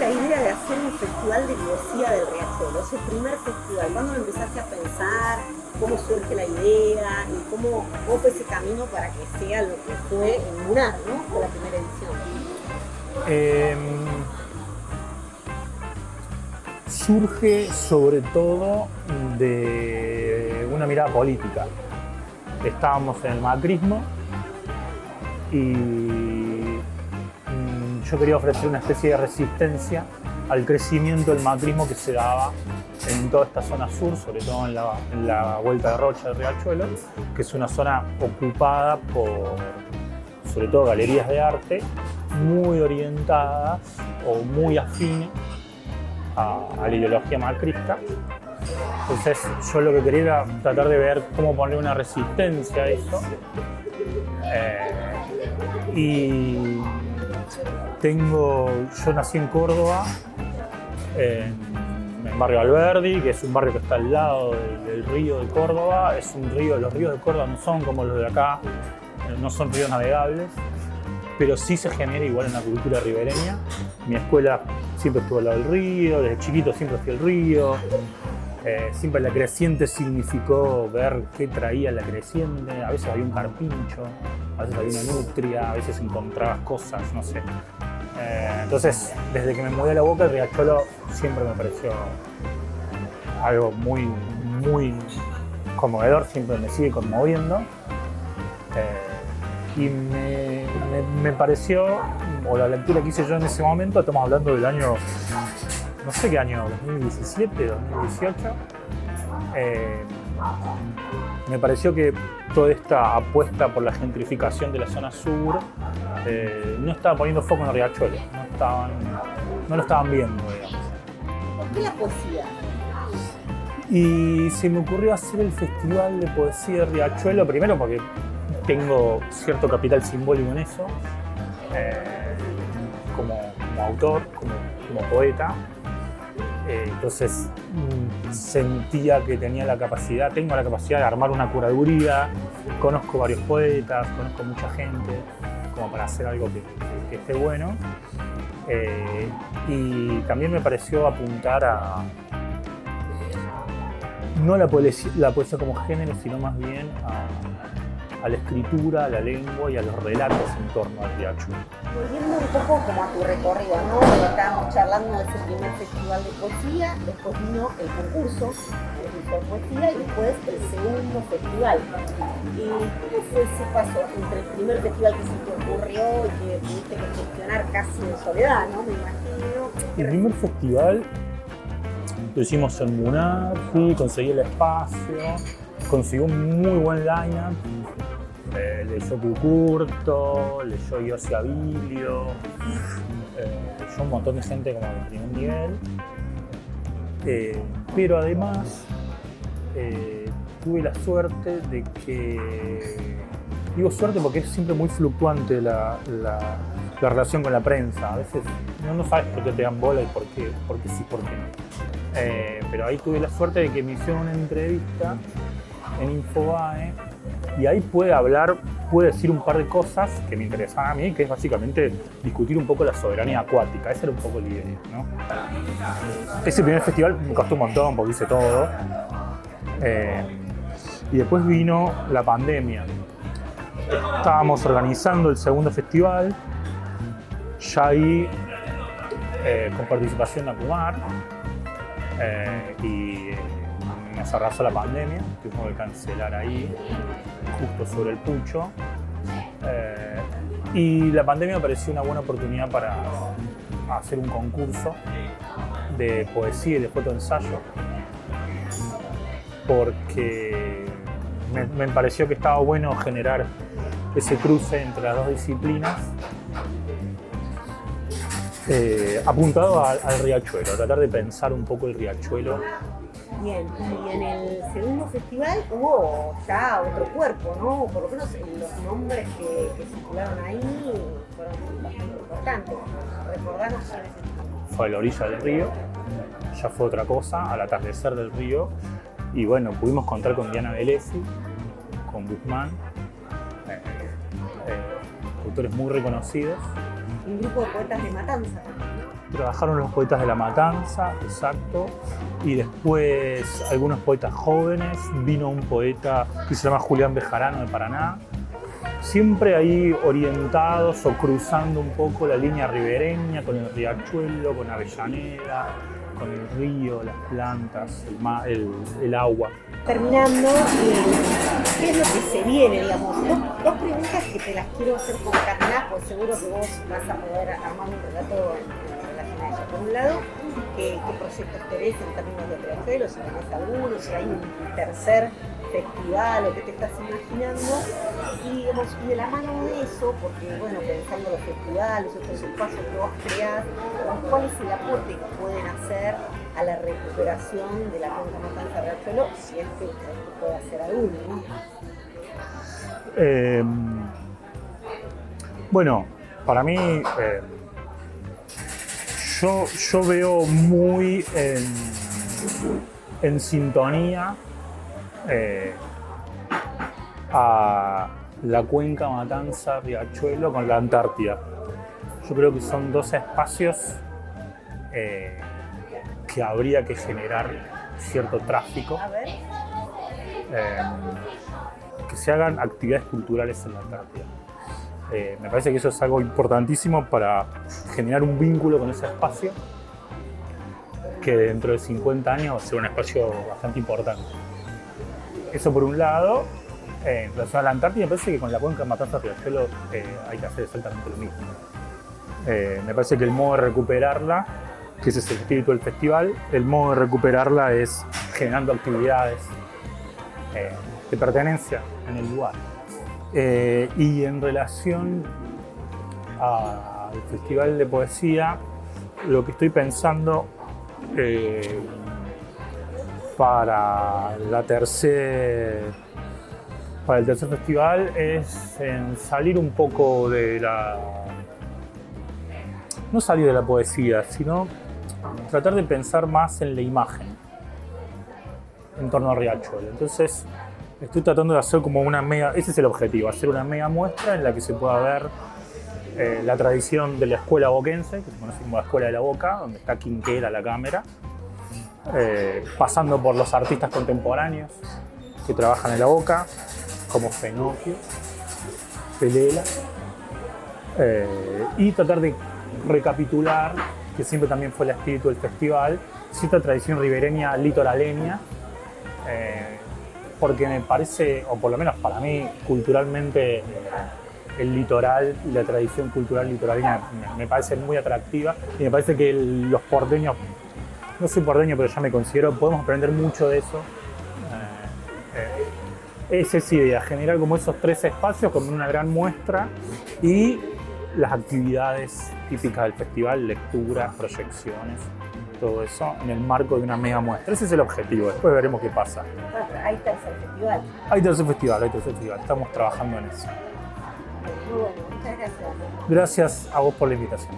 esta idea de hacer un festival de poesía del Riachuelo? Ese primer festival, ¿cuándo lo empezaste a pensar? ¿Cómo surge la idea? ¿Y cómo fue ese camino para que sea lo que fue en Munar, ¿no? Fue la primera edición. Surge sobre todo de una mirada política. Estábamos en el macrismo y yo quería ofrecer una especie de resistencia al crecimiento del macrismo que se daba en toda esta zona sur, sobre todo en la Vuelta de Rocha del Riachuelo, que es una zona ocupada por, sobre todo, galerías de arte muy orientadas o muy afines a la ideología macrista. Entonces yo lo que quería era tratar de ver cómo poner una resistencia a eso. Yo nací en Córdoba, en Barrio Alberdi, que es un barrio que está al lado del río de Córdoba. Es un río, los ríos de Córdoba no son como los de acá, no son ríos navegables, pero sí se genera igual en la cultura ribereña. Mi escuela siempre estuvo al lado del río, desde chiquito siempre fui al río. Siempre la creciente significó ver qué traía la creciente. A veces había un carpincho, a veces había una nutria, a veces encontrabas cosas, no sé. Entonces, desde que me mudé a La Boca, el Riachuelo siempre me pareció algo muy, muy conmovedor, siempre me sigue conmoviendo. Y me pareció, o la lectura que hice yo en ese momento, estamos hablando del año, no sé qué año, 2017, 2018, me pareció que toda esta apuesta por la gentrificación de la zona sur no estaba poniendo foco en el Riachuelo, no lo estaban viendo, digamos. ¿Por qué la poesía? Y se me ocurrió hacer el Festival de Poesía de Riachuelo, primero porque tengo cierto capital simbólico en eso, como autor, como poeta. Entonces sentía que tengo la capacidad de armar una curaduría, conozco varios poetas, conozco mucha gente, como para hacer algo que esté bueno. Y también me pareció apuntar a no la poesía como género, sino más bien a la escritura, a la lengua y a los relatos en torno al Riachuelo. Volviendo un poco como a tu recorrido, ¿no? Estábamos charlando de ese primer festival de poesía, después vino el concurso de poesía y después el segundo festival. ¿Cómo fue ese paso entre el primer festival que se te ocurrió y que tuviste que gestionar casi en soledad, ¿no? Me imagino. El primer festival lo hicimos en Munar, sí, conseguí el espacio, conseguí un muy buen line-up. Leyó Cucurto, leyó Yossi Abilio, leyó un montón de gente como de primer nivel. Pero además tuve la suerte de que, digo suerte porque es siempre muy fluctuante la relación con la prensa. A veces no sabes por qué te dan bola y por qué sí, por qué no. Pero ahí tuve la suerte de que me hicieron una entrevista en Infobae y ahí pude decir un par de cosas que me interesaban a mí, que es básicamente discutir un poco la soberanía acuática. Esa era un poco la idea, ¿no? Ese primer festival me costó un montón porque hice todo. Y después vino la pandemia. Estábamos organizando el segundo festival, ya ahí con participación de Acumar, y nos arrasó la pandemia, tuvimos que cancelar ahí, justo sobre el pucho. Y la pandemia me pareció una buena oportunidad para hacer un concurso de poesía y de fotoensayo, porque me pareció que estaba bueno generar ese cruce entre las dos disciplinas, apuntado al Riachuelo, a tratar de pensar un poco el Riachuelo. Bien, y en el segundo festival hubo ya otro cuerpo, ¿no? Por lo menos los nombres que circularon ahí fueron bastante importantes. Recordanos quiénes estaban. Fue a la orilla del río, ya fue otra cosa, al atardecer del río. Y bueno, pudimos contar con Diana Velesi, con Guzmán, autores muy reconocidos. un grupo de poetas de Matanza. Trabajaron los poetas de La Matanza, exacto, y después algunos poetas jóvenes, vino un poeta que se llama Julián Bejarano de Paraná, siempre ahí orientados o cruzando un poco la línea ribereña con el riachuelo, con Avellaneda, con el río, las plantas, el agua. Terminando, ¿qué es lo que se viene, digamos? Dos preguntas que te las quiero hacer concatenadas, pues seguro que vos vas a poder armar un relato en relación a eso. Por un lado, ¿qué proyectos tenés en términos de riachuelo? Si tenés alguno, si hay un tercer festival o qué te estás imaginando. Y, digamos, de la mano de eso, porque bueno, pensando en los festivales, otros espacios que vos creás, ¿cuál es el aporte que pueden hacer a la recuperación de la cuenca Matanza-Riachuelo, si es que puede hacer alguno, ¿no? Bueno, para mí, yo veo muy en sintonía a la cuenca Matanza-Riachuelo con la Antártida. Yo creo que son dos espacios que habría que generar cierto tráfico, A ver. que se hagan actividades culturales en la Antártida. Me parece que eso es algo importantísimo para generar un vínculo con ese espacio que dentro de 50 años va a ser un espacio bastante importante. Eso por un lado. En relación a la Antártida, me parece que con la cuenca Matanza-Riachuelo hay que hacer exactamente lo mismo. Me parece que el modo de recuperarla, que ese es el espíritu del festival, el modo de recuperarla es generando actividades de pertenencia en el lugar. Y en relación al Festival de Poesía, lo que estoy pensando para el tercer festival es en salir un poco de no salir de la poesía, sino tratar de pensar más en la imagen en torno a Riachuelo. Entonces estoy tratando de hacer como ese es el objetivo, hacer una mega muestra en la que se pueda ver la tradición de la escuela boquense, que se conoce como la Escuela de la Boca, donde está Quinquera, la cámara, pasando por los artistas contemporáneos que trabajan en la Boca, como Fenocchio, Pelela, y tratar de recapitular, que siempre también fue el espíritu del festival, cierta tradición ribereña litoraleña, porque me parece, o por lo menos para mí, culturalmente, el litoral y la tradición cultural litoraleña me parece muy atractiva, y me parece que los porteños, no soy porteño, pero ya me considero, podemos aprender mucho de eso. Esa es idea, generar como esos tres espacios como una gran muestra y las actividades típicas del festival, lecturas, proyecciones, todo eso en el marco de una mega muestra. Ese es el objetivo, después veremos qué pasa. Hay tercer festival. Hay tercer festival, estamos trabajando en eso. Muy bueno, muchas gracias. Gracias a vos por la invitación.